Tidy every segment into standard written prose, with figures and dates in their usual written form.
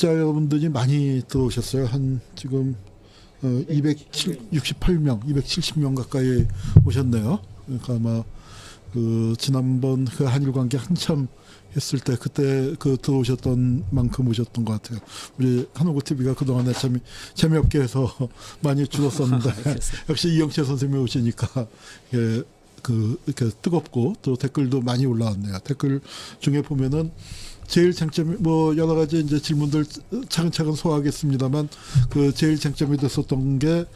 독자 여러분들이 많이 들어오셨어요. 한 지금 268명, 270명 가까이 오셨네요. 그러니까 아마 그 지난번 그 한일 관계 한참 했을 때 그때 그 들어오셨던 만큼 오셨던 것 같아요. 우리 한국어 TV가 그동안에 참 재미없게 해서 많이 줄었었는데 역시 이영채 선생님이 오시니까 예, 이렇게 뜨겁고 또 댓글도 많이 올라왔네요. 댓글 중에 보면은 제일 쟁점이 뭐 여러 가지 이제 질문들 차근차근 소화하겠습니다만 그 제일 쟁점이 됐었던 게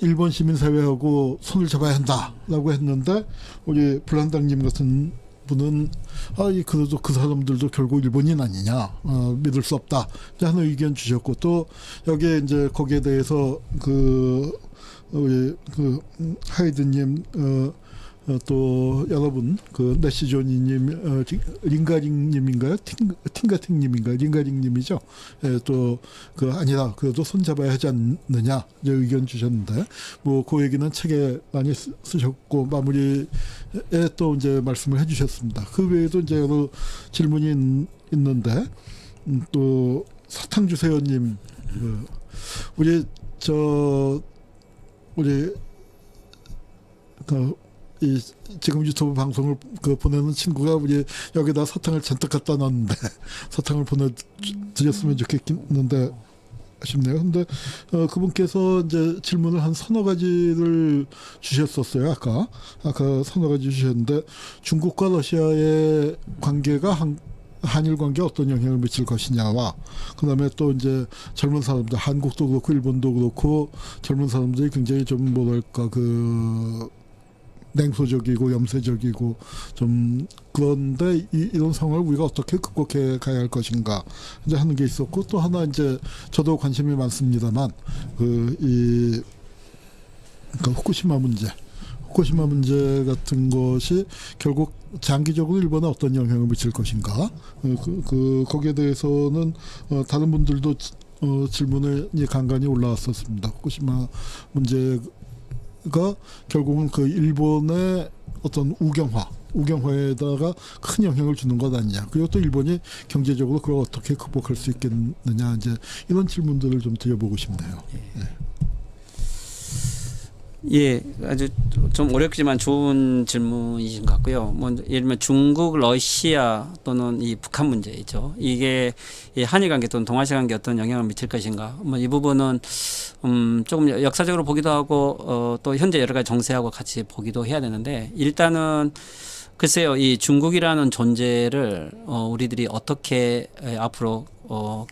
일본 시민사회하고 손을 잡아야 한다라고 했는데 우리 불란당님 같은 분은 그래도 그 사람들도 결국 일본인 아니냐, 믿을 수 없다 하는 의견 주셨고, 또 여기에 이제 거기에 대해서 우리 하이드님 또 여러분 내시조니님, 링가링님인가요? 팅가팅님인가요? 링가링님이죠. 예, 또 아니다. 그래도 손 잡아야 하지 않느냐 의견 주셨는데 뭐 그 얘기는 책에 많이 쓰셨고 마무리에 또 이제 말씀을 해주셨습니다. 그 외에도 이제 여러 질문이 있는데 또 사탕 주세요님, 우리 지금 유튜브 방송을 보내는 친구가 우리 여기다 사탕을 잔뜩 갖다 놨는데 사탕을 보내드렸으면 좋겠는데 아쉽네요. 근데 그분께서 이제 질문을 한 서너 가지를 주셨었어요. 아까 서너 가지 주셨는데 중국과 러시아의 관계가 한일 관계에 어떤 영향을 미칠 것이냐와 그다음에 또 이제 젊은 사람들, 한국도 그렇고 일본도 그렇고 젊은 사람들이 굉장히 좀 뭐랄까 냉소적이고 염세적이고 좀 그런데 이런 상황을 우리가 어떻게 극복해 가야 할 것인가 이제 하는 게 있었고, 또 하나 이제 저도 관심이 많습니다만 후쿠시마 문제 같은 것이 결국 장기적으로 일본에 어떤 영향을 미칠 것인가, 거기에 대해서는 다른 분들도 질문이 간간히 올라왔었습니다. 후쿠시마 문제가 결국은 일본의 어떤 우경화에다가 큰 영향을 주는 것 아니냐. 그리고 또 일본이 경제적으로 그걸 어떻게 극복할 수 있겠느냐. 이제 이런 질문들을 좀 드려보고 싶네요. 예, 아주 좀 어렵지만 좋은 질문이신 것 같고요. 뭐 예를 들면 중국, 러시아 또는 이 북한 문제죠. 이게 이 한일 관계 또는 동아시아 관계에 어떤 영향을 미칠 것인가. 뭐 이 부분은 조금 역사적으로 보기도 하고 또 현재 여러 가지 정세하고 같이 보기도 해야 되는데, 일단은 글쎄요, 이 중국이라는 존재를 우리들이 어떻게 앞으로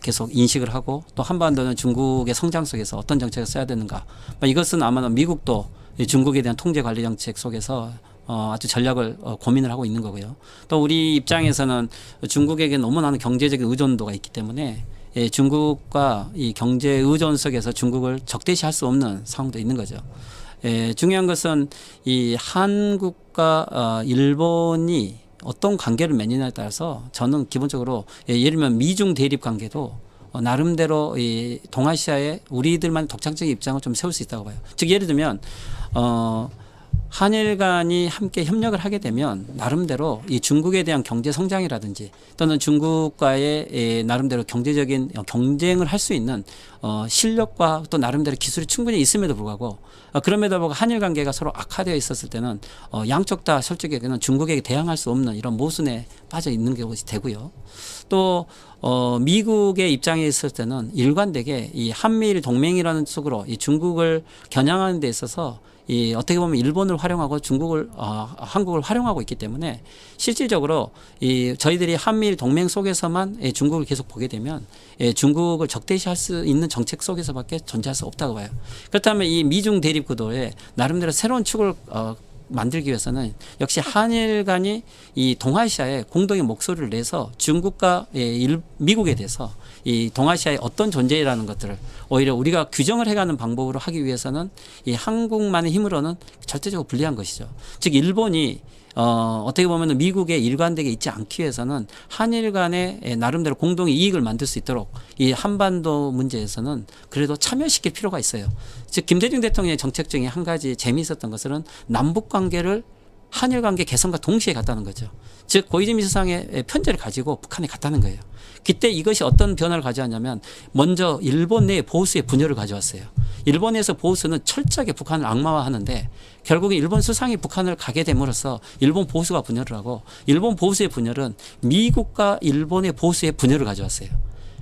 계속 인식을 하고 또 한반도는 중국의 성장 속에서 어떤 정책을 써야 되는가. 이것은 아마 미국도 중국에 대한 통제 관리 정책 속에서 아주 전략을 고민을 하고 있는 거고요. 또 우리 입장에서는 중국에게 너무 나는 경제적인 의존도가 있기 때문에 중국과 이 경제 의존 속에서 중국을 적대시할 수 없는 상황도 있는 거죠. 중요한 것은 이 한국과 일본이 어떤 관계를 맺느냐에 따라서 저는 기본적으로 예를 들면 미중 대립 관계도 나름대로 이 동아시아에 우리들만 독창적인 입장을 좀 세울 수 있다고 봐요. 즉 예를 들면 한일 간이 함께 협력을 하게 되면 나름대로 이 중국에 대한 경제 성장이라든지 또는 중국과의 나름대로 경제적인 경쟁을 할 수 있는 실력과 또 나름대로 기술이 충분히 있음에도 불구하고 그럼에도 불구하고 한일 관계가 서로 악화되어 있었을 때는 양쪽 다 솔직히 중국에게 대항할 수 없는 이런 모순에 빠져 있는 것이 되고요. 또 미국의 입장에 있을 때는 일관되게 이 한미일 동맹이라는 쪽으로 이 중국을 겨냥하는 데 있어서 이 어떻게 보면 일본을 활용하고 한국을 활용하고 있기 때문에 실질적으로 이 저희들이 한미일 동맹 속에서만 중국을 계속 보게 되면 중국을 적대시할 수 있는 정책 속에서밖에 존재할 수 없다고 봐요. 그렇다면 이 미중 대립 구도에 나름대로 새로운 축을 만들기 위해서는 역시 한일 간이 이 동아시아에 공동의 목소리를 내서 중국과 미국에 대해서 이 동아시아의 어떤 존재라는 것들을 오히려 우리가 규정을 해가는 방법으로 하기 위해서는 이 한국만의 힘으로는 절대적으로 불리한 것이죠. 즉 일본이 어떻게 보면 미국의 일관되게 있지 않기 위해서는 한일 간의 나름대로 공동의 이익을 만들 수 있도록 이 한반도 문제에서는 그래도 참여시킬 필요가 있어요. 즉 김대중 대통령의 정책 중에 한 가지 재미있었던 것은 남북 관계를 한일 관계 개선과 동시에 갔다는 거죠. 즉 고이즈미 수상의 편지를 가지고 북한에 갔다는 거예요. 그때 이것이 어떤 변화를 가져왔냐면 먼저 일본 내 보수의 분열을 가져왔어요. 일본에서 보수는 철저하게 북한을 악마화하는데 결국에 일본 수상이 북한을 가게 됨으로써 일본 보수가 분열을 하고 일본 보수의 분열은 미국과 일본의 보수의 분열을 가져왔어요.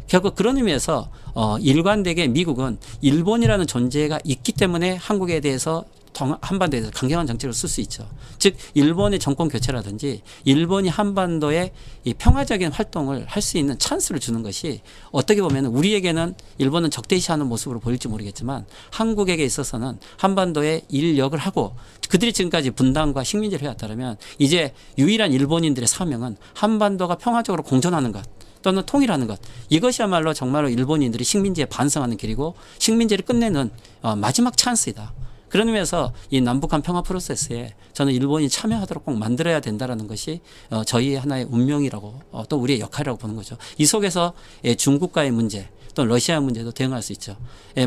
결국 그런 의미에서 일관되게 미국은 일본이라는 존재가 있기 때문에 한국에 대해서 한반도에서 강경한 정책을 쓸 수 있죠. 즉 일본의 정권 교체라든지 일본이 한반도에 이 평화적인 활동을 할 수 있는 찬스를 주는 것이 어떻게 보면 우리에게는 일본은 적대시하는 모습으로 보일지 모르겠지만 한국에게 있어서는 한반도에 인력을 하고 그들이 지금까지 분단과 식민지를 해왔다면 이제 유일한 일본인들의 사명은 한반도가 평화적으로 공존하는 것 또는 통일하는 것, 이것이야말로 정말로 일본인들이 식민지에 반성하는 길이고 식민지를 끝내는 마지막 찬스이다. 그런 의미에서 이 남북한 평화 프로세스에 저는 일본이 참여하도록 꼭 만들어야 된다라는 것이 저희의 하나의 운명이라고 또 우리의 역할이라고 보는 거죠. 이 속에서 중국과의 문제 또 러시아 문제도 대응할 수 있죠.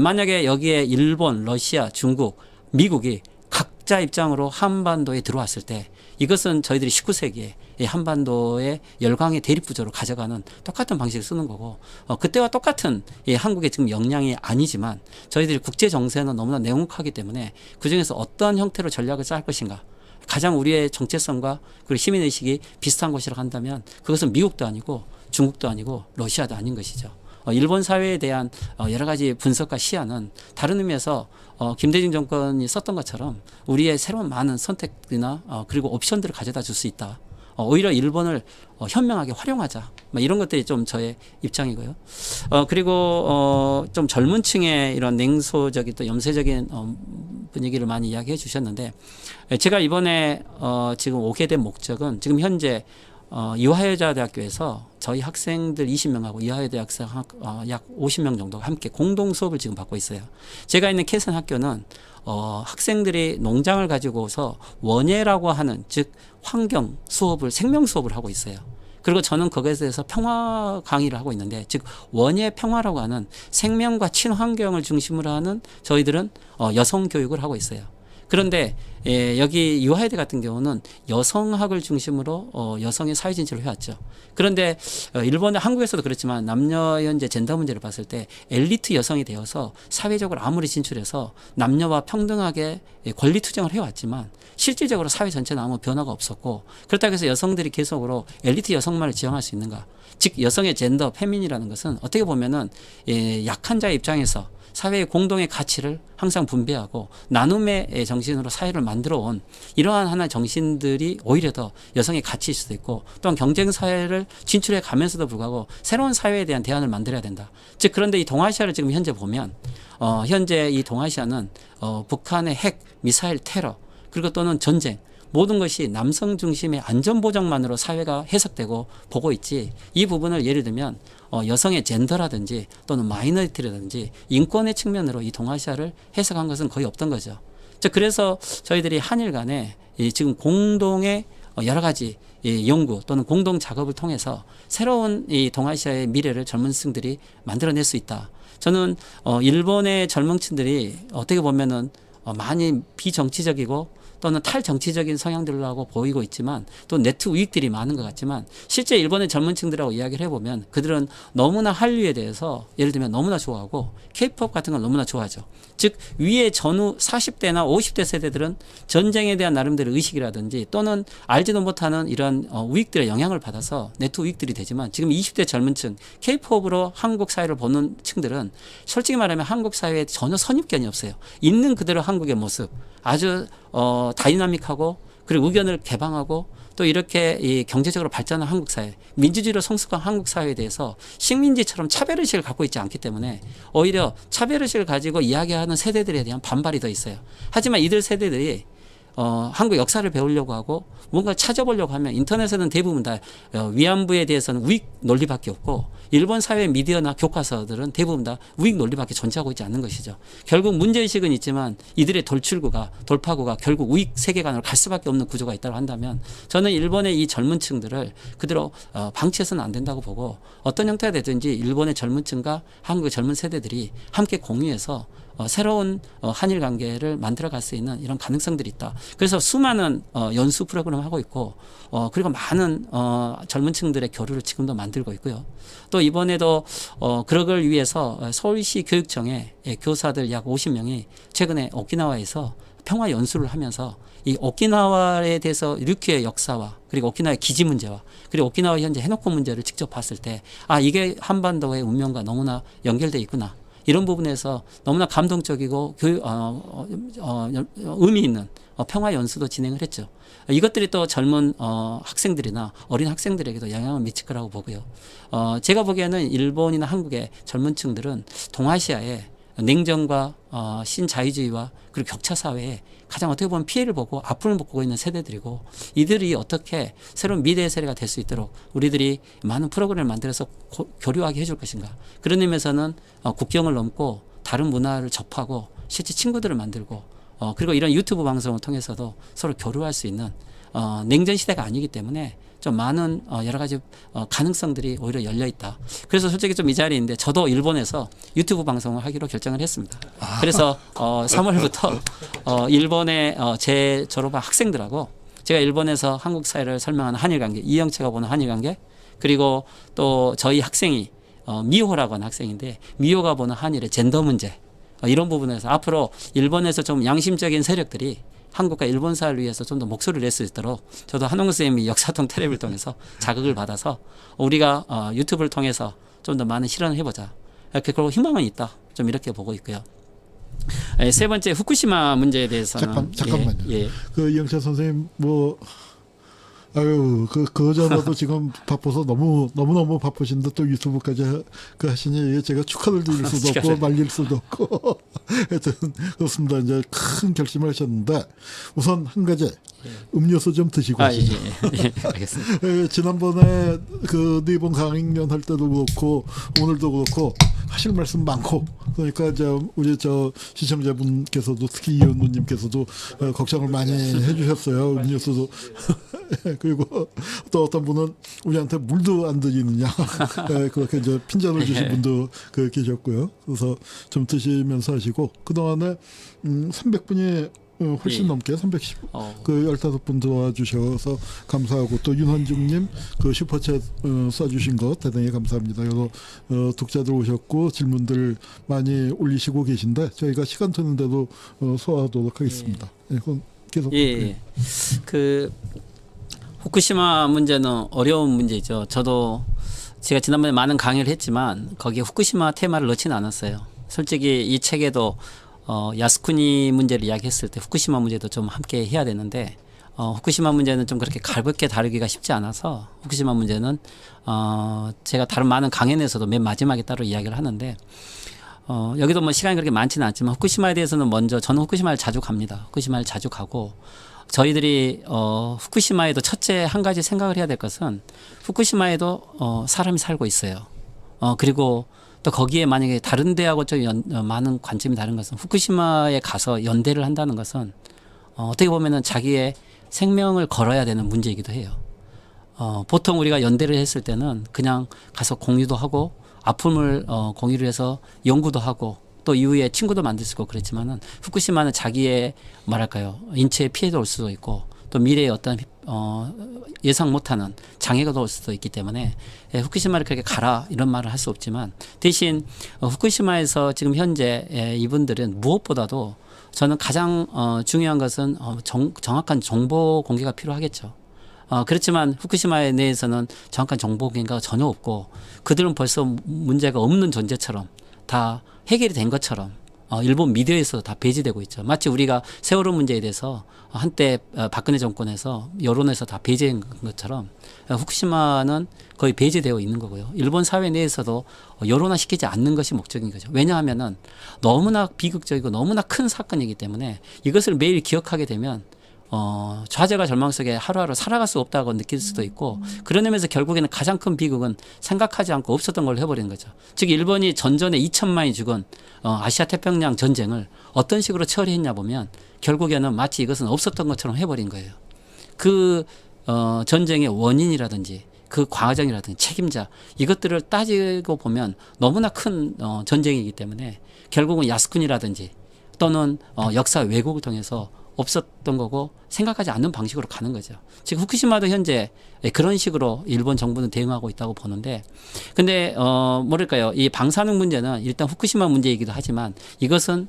만약에 여기에 일본, 러시아, 중국, 미국이 각자 입장으로 한반도에 들어왔을 때 이것은 저희들이 19세기에 한반도의 열강의 대립구조로 가져가는 똑같은 방식을 쓰는 거고 그때와 똑같은 한국의 지금 역량이 아니지만 저희들이 국제 정세는 너무나 냉혹하기 때문에 그중에서 어떤 형태로 전략을 짤 것인가 가장 우리의 정체성과 그리고 시민의식이 비슷한 것이라고 한다면 그것은 미국도 아니고 중국도 아니고 러시아도 아닌 것이죠. 일본 사회에 대한 여러 가지 분석과 시야는 다른 의미에서 김대중 정권이 썼던 것처럼 우리의 새로운 많은 선택이나 그리고 옵션들을 가져다 줄 수 있다. 오히려 일본을 현명하게 활용하자. 이런 것들이 좀 저의 입장이고요. 그리고 좀 젊은 층의 이런 냉소적인 또 염세적인 분위기를 많이 이야기해 주셨는데 제가 이번에 지금 오게 된 목적은 지금 현재 이화여자대학교에서 저희 학생들 20명하고 이화여대학생 약 50명 정도가 함께 공동 수업을 지금 받고 있어요. 제가 있는 캐선 학교는 학생들이 농장을 가지고서 원예라고 하는 즉 환경 수업을 생명 수업을 하고 있어요. 그리고 저는 거기에 대해서 평화 강의를 하고 있는데 즉 원예 평화라고 하는 생명과 친환경을 중심으로 하는 저희들은 여성 교육을 하고 있어요. 그런데 여기 이화여대 같은 경우는 여성학을 중심으로 여성의 사회 진출을 해왔죠. 그런데 일본의 한국에서도 그렇지만 남녀 현재 젠더 문제를 봤을 때 엘리트 여성이 되어서 사회적으로 아무리 진출해서 남녀와 평등하게 권리 투쟁을 해왔지만 실질적으로 사회 전체는 아무 변화가 없었고 그렇다고 해서 여성들이 계속으로 엘리트 여성만을 지향할 수 있는가? 즉 여성의 젠더 페미니라는 것은 어떻게 보면은 약한 자의 입장에서 사회의 공동의 가치를 항상 분배하고 나눔의 정신으로 사회를 만들어 온 이러한 하나의 정신들이 오히려 더 여성의 가치일 수도 있고 또한 경쟁 사회를 진출해 가면서도 불구하고 새로운 사회에 대한 대안을 만들어야 된다. 즉 그런데 이 동아시아를 지금 현재 보면 현재 이 동아시아는 북한의 핵, 미사일, 테러 그리고 또는 전쟁 모든 것이 남성 중심의 안전보장만으로 사회가 해석되고 보고 있지 이 부분을 예를 들면 여성의 젠더라든지 또는 마이너리티라든지 인권의 측면으로 이 동아시아를 해석한 것은 거의 없던 거죠. 그래서 저희들이 한일 간에 지금 공동의 여러 가지 연구 또는 공동 작업을 통해서 새로운 이 동아시아의 미래를 젊은 층들이 만들어낼 수 있다. 저는 일본의 젊은 층들이 어떻게 보면은 많이 비정치적이고 또는 탈정치적인 성향들하고 보이고 있지만 또 네트 우익들이 많은 것 같지만 실제 일본의 젊은 층들하고 이야기를 해보면 그들은 너무나 한류에 대해서 예를 들면 너무나 좋아하고 K-POP 같은 걸 너무나 좋아하죠. 즉 위에 전후 40대나 50대 세대들은 전쟁에 대한 나름대로 의식이라든지 또는 알지도 못하는 이런 우익들의 영향을 받아서 네트 우익들이 되지만 지금 20대 젊은 층 K-POP으로 한국 사회를 보는 층들은 솔직히 말하면 한국 사회에 전혀 선입견이 없어요. 있는 그대로 한국의 모습 아주 다이나믹하고 그리고 의견을 개방하고 또 이렇게 이 경제적으로 발전한 한국 사회, 민주주의로 성숙한 한국 사회에 대해서 식민지처럼 차별의식을 갖고 있지 않기 때문에 오히려 차별의식을 가지고 이야기하는 세대들에 대한 반발이 더 있어요. 하지만 이들 세대들이 한국 역사를 배우려고 하고 뭔가 찾아보려고 하면 인터넷에는 대부분 다 위안부에 대해서는 우익 논리밖에 없고 일본 사회 미디어나 교과서들은 대부분 다 우익 논리밖에 존재하고 있지 않는 것이죠. 결국 문제의식은 있지만 이들의 돌파구가 결국 우익 세계관으로 갈 수밖에 없는 구조가 있다고 한다면 저는 일본의 이 젊은 층들을 그대로 방치해서는 안 된다고 보고 어떤 형태가 되든지 일본의 젊은 층과 한국의 젊은 세대들이 함께 공유해서 새로운 한일 관계를 만들어갈 수 있는 이런 가능성들이 있다. 그래서 수많은 연수 프로그램을 하고 있고 그리고 많은 젊은 층들의 교류를 지금도 만들고 있고요. 또 이번에도 그러걸 위해서 서울시 교육청에 교사들 약 50명이 최근에 오키나와에서 평화 연수를 하면서 이 오키나와에 대해서 류큐의 역사와 그리고 오키나와의 기지 문제와 그리고 오키나와 현재 해놓고 문제를 직접 봤을 때 이게 한반도의 운명과 너무나 연결돼 있구나. 이런 부분에서 너무나 감동적이고 의미 있는 평화 연수도 진행을 했죠. 이것들이 또 젊은 학생들이나 어린 학생들에게도 영향을 미칠 거라고 보고요. 제가 보기에는 일본이나 한국의 젊은 층들은 동아시아에 냉전과 신자유주의와 그리고 격차 사회에 가장 어떻게 보면 피해를 보고 아픔을 보고 있는 세대들이고 이들이 어떻게 새로운 미래의 세대가 될 수 있도록 우리들이 많은 프로그램을 만들어서 교류하게 해줄 것인가. 그런 의미에서는 국경을 넘고 다른 문화를 접하고 실제 친구들을 만들고 그리고 이런 유튜브 방송을 통해서도 서로 교류할 수 있는 냉전 시대가 아니기 때문에 좀 많은 여러 가지 가능성들이 오히려 열려 있다. 그래서 솔직히 좀 이 자리인데 저도 일본에서 유튜브 방송을 하기로 결정을 했습니다. 그래서 3월부터 일본의 제 졸업한 학생들하고 제가 일본에서 한국 사회를 설명하는 한일 관계, 이영채가 보는 한일 관계, 그리고 또 저희 학생이 미호라고 하는 학생인데 미호가 보는 한일의 젠더 문제 이런 부분에서 앞으로 일본에서 좀 양심적인 세력들이 한국과 일본 사회를 위해서 좀 더 목소리를 낼 수 있도록 저도 한홍 선생님이 역사통 텔레비를 통해서 자극을 받아서 우리가 유튜브를 통해서 좀 더 많은 실현을 해보자. 그리고 희망은 있다. 좀 이렇게 보고 있고요. 세 번째 후쿠시마 문제에 대해서는 잠깐만요. 예. 그 이영채 선생님 그전에도 지금 바빠서 너무 바쁘신데 또 유튜브까지 하시니 제가 축하를 드릴 수도 없고 말릴 수도 없고 하여튼 그렇습니다. 이제 큰 결심을 하셨는데 우선 한 가지 음료수 좀 드시고 하시죠. 예, 알겠습니다. 지난번에 그 일본 강행년 할 때도 그렇고 오늘도 그렇고 하실 말씀 많고 그러니까 우리 시청자분께서도 특히 이 의원님께서도 걱정을 많이 해주셨어요. 음료수도 그리고 또 어떤 분은 우리한테 물도 안 드리느냐 그렇게 이제 핀잔을 주신 분도 계셨고요. 그래서 좀 드시면서 하시고 그 동안에 300분이 훨씬 넘게 310 15분 도와주셔서 감사하고 또 윤헌중님 슈퍼챗 쏴주신 거 대단히 감사합니다. 그래서 독자들 오셨고 질문들 많이 올리시고 계신데 저희가 시간 되는데도 소화하도록 하겠습니다. 그럼 계속. 그 후쿠시마 문제는 어려운 문제죠. 저도 제가 지난번에 많은 강의를 했지만 거기에 후쿠시마 테마를 넣지는 않았어요. 솔직히 이 책에도 야스쿠니 문제를 이야기했을 때 후쿠시마 문제도 좀 함께 해야 되는데 후쿠시마 문제는 좀 그렇게 가볍게 다루기가 쉽지 않아서 후쿠시마 문제는 제가 다른 많은 강연에서도 맨 마지막에 따로 이야기를 하는데 여기도 뭐 시간이 그렇게 많지는 않지만 후쿠시마에 대해서는 먼저 저는 후쿠시마를 자주 갑니다. 후쿠시마를 자주 가고 저희들이 후쿠시마에도 첫째 한 가지 생각을 해야 될 것은 후쿠시마에도 사람이 살고 있어요. 그리고 또 거기에 만약에 다른 데하고 좀 많은 관점이 다른 것은 후쿠시마에 가서 연대를 한다는 것은 어떻게 보면은 자기의 생명을 걸어야 되는 문제이기도 해요. 보통 우리가 연대를 했을 때는 그냥 가서 공유도 하고 아픔을 공유를 해서 연구도 하고 또 이후에 친구도 만들 수 있고 그렇지만은 후쿠시마는 자기의 인체에 피해도 올 수도 있고 또 미래에 어떤 예상 못하는 장애가 올 수도 있기 때문에 후쿠시마를 그렇게 가라 이런 말을 할 수 없지만 대신 후쿠시마에서 지금 현재 이분들은 무엇보다도 저는 가장 중요한 것은 정확한 정보 공개가 필요하겠죠. 그렇지만 후쿠시마에 내에서는 정확한 정보 공개가 전혀 없고 그들은 벌써 문제가 없는 존재처럼 다 해결이 된 것처럼 일본 미디어에서 다 배제되고 있죠. 마치 우리가 세월호 문제에 대해서 한때 박근혜 정권에서 여론에서 다 배제한 것처럼 후쿠시마는 거의 배제되어 있는 거고요. 일본 사회 내에서도 여론화시키지 않는 것이 목적인 거죠. 왜냐하면은 너무나 비극적이고 너무나 큰 사건이기 때문에 이것을 매일 기억하게 되면 좌절과 절망 속에 하루하루 살아갈 수 없다고 느낄 수도 있고 그런 의미에서 결국에는 가장 큰 비극은 생각하지 않고 없었던 걸로 해버리는 거죠. 즉 일본이 전전에 2천만이 죽은 아시아 태평양 전쟁을 어떤 식으로 처리했냐 보면 결국에는 마치 이것은 없었던 것처럼 해버린 거예요. 그 전쟁의 원인이라든지 그 과정이라든지 책임자 이것들을 따지고 보면 너무나 큰 전쟁이기 때문에 결국은 야스쿠니라든지 또는 역사 왜곡을 통해서 없었던 거고 생각하지 않는 방식으로 가는 거죠. 지금 후쿠시마도 현재 그런 식으로 일본 정부는 대응하고 있다고 보는데, 근데 뭐랄까요, 이 방사능 문제는 일단 후쿠시마 문제이기도 하지만 이것은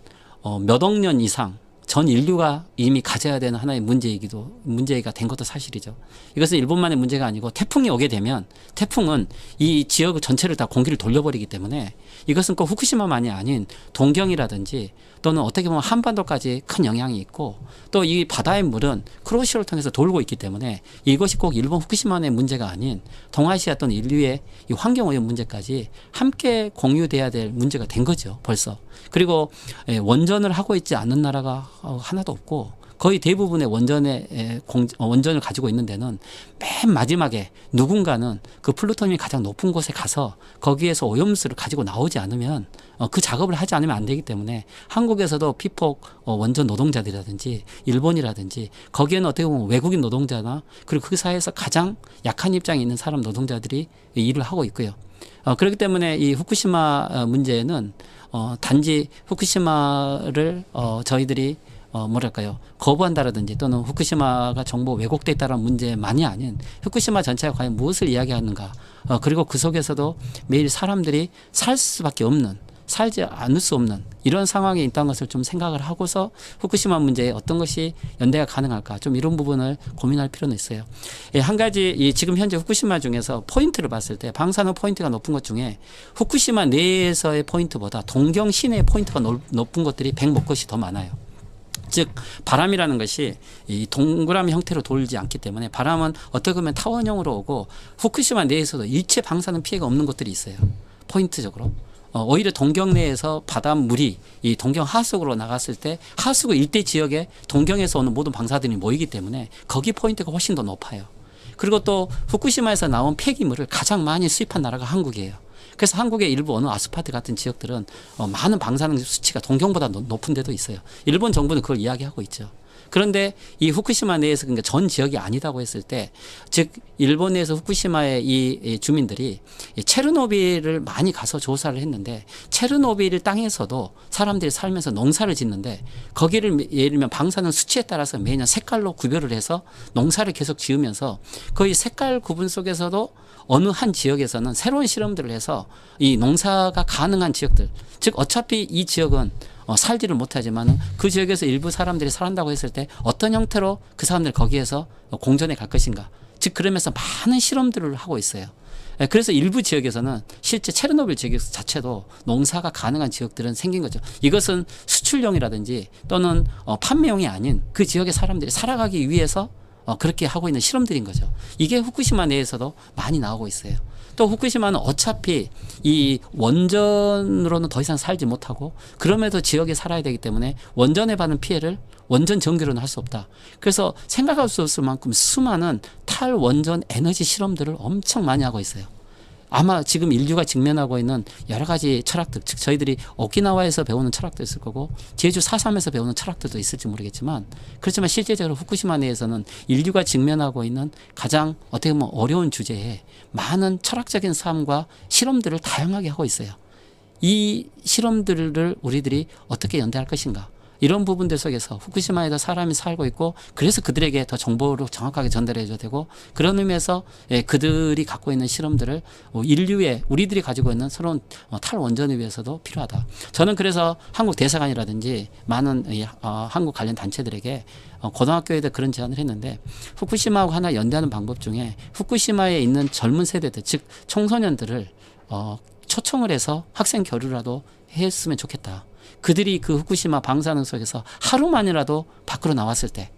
몇 억 년 이상 전 인류가 이미 가져야 되는 하나의 문제가 된 것도 사실이죠. 이것은 일본만의 문제가 아니고 태풍이 오게 되면 태풍은 이 지역 전체를 다 공기를 돌려버리기 때문에 이것은 꼭 후쿠시마만이 아닌 동경이라든지 또는 어떻게 보면 한반도까지 큰 영향이 있고 또 이 바다의 물은 크로시를 통해서 돌고 있기 때문에 이것이 꼭 일본 후쿠시마만의 문제가 아닌 동아시아 또는 인류의 이 환경오염 문제까지 함께 공유돼야 될 문제가 된 거죠, 벌써. 그리고 원전을 하고 있지 않는 나라가 하나도 없고 거의 대부분의 원전을 가지고 있는 데는 맨 마지막에 누군가는 그 플루토늄이 가장 높은 곳에 가서 거기에서 오염수를 가지고 나오지 않으면 그 작업을 하지 않으면 안 되기 때문에 한국에서도 피폭 원전 노동자들이라든지 일본이라든지 거기에는 어떻게 보면 외국인 노동자나 그리고 그 사회에서 가장 약한 입장에 있는 사람 노동자들이 일을 하고 있고요. 그렇기 때문에 이 후쿠시마 문제는 단지 후쿠시마를 저희들이 뭐랄까요, 거부한다라든지 또는 후쿠시마가 정보 왜곡됐다라는 문제만이 아닌 후쿠시마 전체가 과연 무엇을 이야기하는가, 그리고 그 속에서도 매일 사람들이 살 수밖에 없는, 살지 않을 수 없는 이런 상황에 있다는 것을 좀 생각을 하고서 후쿠시마 문제에 어떤 것이 연대가 가능할까, 좀 이런 부분을 고민할 필요는 있어요. 한 가지 지금 현재 후쿠시마 중에서 포인트를 봤을 때 방사능 포인트가 높은 것 중에 후쿠시마 내에서의 포인트보다 동경 시내의 포인트가 높은 것들이 100몇 곳이 더 많아요. 즉 바람이라는 것이 이 동그라미 형태로 돌지 않기 때문에 바람은 어떻게 보면 타원형으로 오고 후쿠시마 내에서도 일체 방사능 피해가 없는 곳들이 있어요, 포인트적으로. 오히려 동경 내에서 바닷물이 이 동경 하수구로 나갔을 때 하수구 일대 지역에 동경에서 오는 모든 방사들이 모이기 때문에 거기 포인트가 훨씬 더 높아요. 그리고 또 후쿠시마에서 나온 폐기물을 가장 많이 수입한 나라가 한국이에요. 그래서 한국의 일부 어느 아스파트 같은 지역들은 많은 방사능 수치가 동경보다 높은 데도 있어요. 일본 정부는 그걸 이야기하고 있죠. 그런데 이 후쿠시마 내에서 그러니까 전 지역이 아니다고 했을 때, 즉 일본에서 후쿠시마의 이 주민들이 체르노빌을 많이 가서 조사를 했는데 체르노빌 땅에서도 사람들이 살면서 농사를 짓는데 거기를 예를 들면 방사능 수치에 따라서 매년 색깔로 구별을 해서 농사를 계속 지으면서 거의 색깔 구분 속에서도 어느 한 지역에서는 새로운 실험들을 해서 이 농사가 가능한 지역들, 즉 어차피 이 지역은 살지를 못하지만 그 지역에서 일부 사람들이 살한다고 했을 때 어떤 형태로 그 사람들 거기에서 공존해 갈 것인가, 즉 그러면서 많은 실험들을 하고 있어요. 그래서 일부 지역에서는 실제 체르노빌 지역 자체도 농사가 가능한 지역들은 생긴 거죠. 이것은 수출용이라든지 또는 판매용이 아닌 그 지역의 사람들이 살아가기 위해서 그렇게 하고 있는 실험들인 거죠. 이게 후쿠시마 내에서도 많이 나오고 있어요. 또 후쿠시마는 어차피 이 원전으로는 더 이상 살지 못하고 그럼에도 지역에 살아야 되기 때문에 원전에 받는 피해를 원전 전기로는 할 수 없다. 그래서 생각할 수 없을 만큼 수많은 탈원전 에너지 실험들을 엄청 많이 하고 있어요. 아마 지금 인류가 직면하고 있는 여러 가지 철학들, 즉 저희들이 오키나와에서 배우는 철학도 있을 거고 제주 4.3에서 배우는 철학들도 있을지 모르겠지만, 그렇지만 실제적으로 후쿠시마 내에서는 인류가 직면하고 있는 가장 어떻게 보면 어려운 주제에 많은 철학적인 삶과 실험들을 다양하게 하고 있어요. 이 실험들을 우리들이 어떻게 연대할 것인가, 이런 부분들 속에서 후쿠시마에도 사람이 살고 있고 그래서 그들에게 더 정보를 정확하게 전달해 줘야 되고, 그런 의미에서 그들이 갖고 있는 실험들을 인류의 우리들이 가지고 있는 새로운 탈원전을 위해서도 필요하다. 저는 그래서 한국 대사관이라든지 많은 한국 관련 단체들에게 고등학교에도 그런 제안을 했는데, 후쿠시마하고 하나 연대하는 방법 중에 후쿠시마에 있는 젊은 세대들, 즉 청소년들을 초청을 해서 학생 교류라도 했으면 좋겠다. 그들이 그 후쿠시마 방사능 속에서 하루만이라도 밖으로 나왔을 때,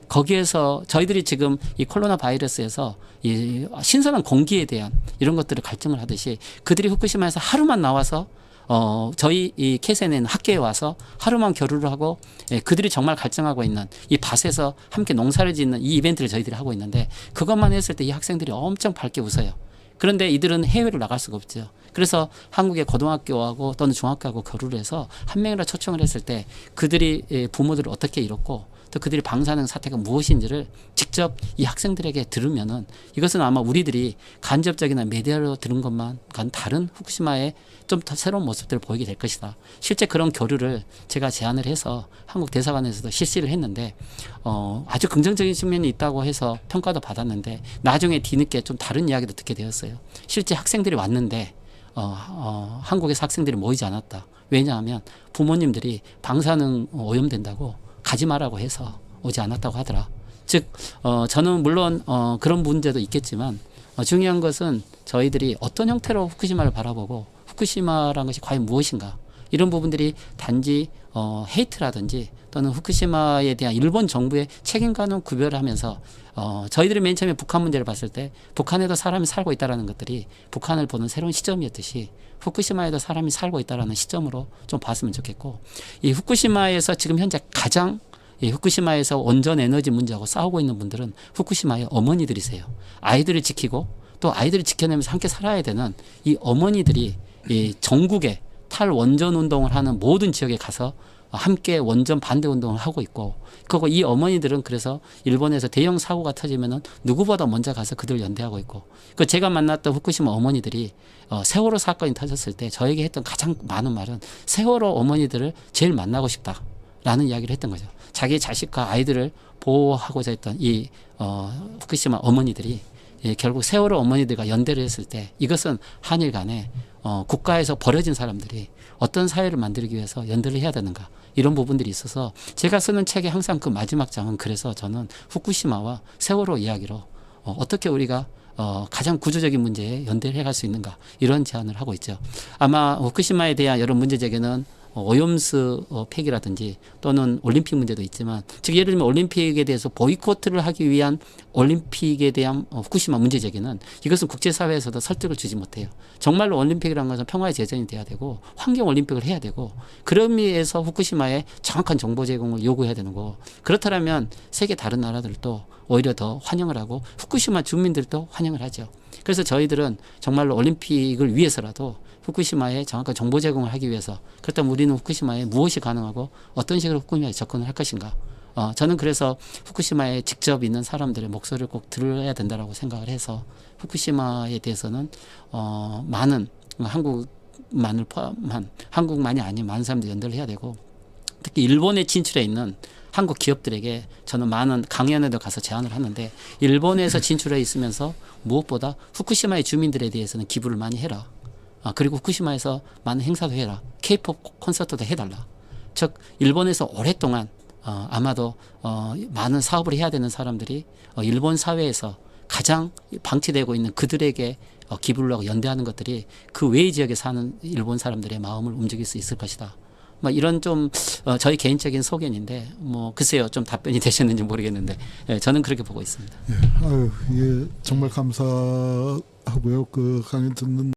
거기에서 저희들이 지금 이 코로나 바이러스에서 이 신선한 공기에 대한 이런 것들을 갈증을 하듯이 그들이 후쿠시마에서 하루만 나와서 저희 이 케센에는 학교에 와서 하루만 교류를 하고 그들이 정말 갈증하고 있는 이 밭에서 함께 농사를 짓는 이 이벤트를 저희들이 하고 있는데, 그것만 했을 때 이 학생들이 엄청 밝게 웃어요. 그런데 이들은 해외로 나갈 수가 없죠. 그래서 한국의 고등학교하고 또는 중학교하고 교류를 해서 한 명이라 초청을 했을 때 그들이 부모들을 어떻게 잃었고 또 그들이 방사능 사태가 무엇인지를 직접 이 학생들에게 들으면은 이것은 아마 우리들이 간접적이나 메디아로 들은 것만 간 다른 후쿠시마의 좀 더 새로운 모습들을 보이게 될 것이다. 실제 그런 교류를 제가 제안을 해서 한국 대사관에서도 실시를 했는데 아주 긍정적인 측면이 있다고 해서 평가도 받았는데 나중에 뒤늦게 좀 다른 이야기도 듣게 되었어요. 실제 학생들이 왔는데 한국에서 학생들이 모이지 않았다. 왜냐하면 부모님들이 방사능 오염된다고 가지 마라고 해서 오지 않았다고 하더라. 즉 저는 물론 그런 문제도 있겠지만 중요한 것은 저희들이 어떤 형태로 후쿠시마를 바라보고 후쿠시마라는 것이 과연 무엇인가 이런 부분들이 단지 헤이트라든지 또는 후쿠시마에 대한 일본 정부의 책임과는 구별을 하면서 저희들이 맨 처음에 북한 문제를 봤을 때 북한에도 사람이 살고 있다는 것들이 북한을 보는 새로운 시점이었듯이 후쿠시마에도 사람이 살고 있다는 시점으로 좀 봤으면 좋겠고 이 후쿠시마에서 지금 현재 가장 이 후쿠시마에서 원전 에너지 문제하고 싸우고 있는 분들은 후쿠시마의 어머니들이세요. 아이들을 지키고 또 아이들을 지켜내면서 함께 살아야 되는 이 어머니들이 이 전국에 탈원전 운동을 하는 모든 지역에 가서 함께 원전 반대 운동을 하고 있고 그리고 이 어머니들은 그래서 일본에서 대형 사고가 터지면은 누구보다 먼저 가서 그들 연대하고 있고 그 제가 만났던 후쿠시마 어머니들이 세월호 사건이 터졌을 때 저에게 했던 가장 많은 말은 세월호 어머니들을 제일 만나고 싶다라는 이야기를 했던 거죠. 자기 자식과 아이들을 보호하고자 했던 이 후쿠시마 어머니들이 결국 세월호 어머니들과 연대를 했을 때 이것은 한일 간에 국가에서 버려진 사람들이 어떤 사회를 만들기 위해서 연대를 해야 되는가 이런 부분들이 있어서 제가 쓰는 책의 항상 그 마지막 장은 그래서 저는 후쿠시마와 세월호 이야기로 어떻게 우리가 가장 구조적인 문제에 연대를 해갈 수 있는가 이런 제안을 하고 있죠. 아마 후쿠시마에 대한 여러 문제 제기는 오염수 폐기라든지 또는 올림픽 문제도 있지만 즉 예를 들면 올림픽에 대해서 보이콧을 하기 위한 올림픽에 대한 후쿠시마 문제 제기는 이것은 국제사회에서도 설득을 주지 못해요. 정말로 올림픽이라는 것은 평화의 제전이 돼야 되고 환경 올림픽을 해야 되고 그런 의미에서 후쿠시마에 정확한 정보 제공을 요구해야 되는 거고 그렇다면 세계 다른 나라들도 오히려 더 환영을 하고 후쿠시마 주민들도 환영을 하죠. 그래서 저희들은 정말로 올림픽을 위해서라도 후쿠시마에 정확한 정보 제공을 하기 위해서 그렇다면 우리는 후쿠시마에 무엇이 가능하고 어떤 식으로 후쿠시마에 접근을 할 것인가 저는 그래서 후쿠시마에 직접 있는 사람들의 목소리를 꼭 들어야 된다라고 생각을 해서 후쿠시마에 대해서는 많은 한국만을 포함한 한국만이 아닌 많은 사람들이 연대를 해야 되고 특히 일본에 진출해 있는 한국 기업들에게 저는 많은 강연에도 가서 제안을 하는데 일본에서 진출해 있으면서 무엇보다 후쿠시마의 주민들에 대해서는 기부를 많이 해라. 그리고 후쿠시마에서 많은 행사도 해라. K-POP 콘서트도 해달라. 즉 일본에서 오랫동안 아마도 많은 사업을 해야 되는 사람들이 일본 사회에서 가장 방치되고 있는 그들에게 기부를 하고 연대하는 것들이 그 외의 지역에 사는 일본 사람들의 마음을 움직일 수 있을 것이다. 이런 좀 저희 개인적인 소견인데 글쎄요 좀 답변이 되셨는지 모르겠는데 저는 그렇게 보고 있습니다. 예, 아유, 이게 정말 감사하고요. 그 강의 듣는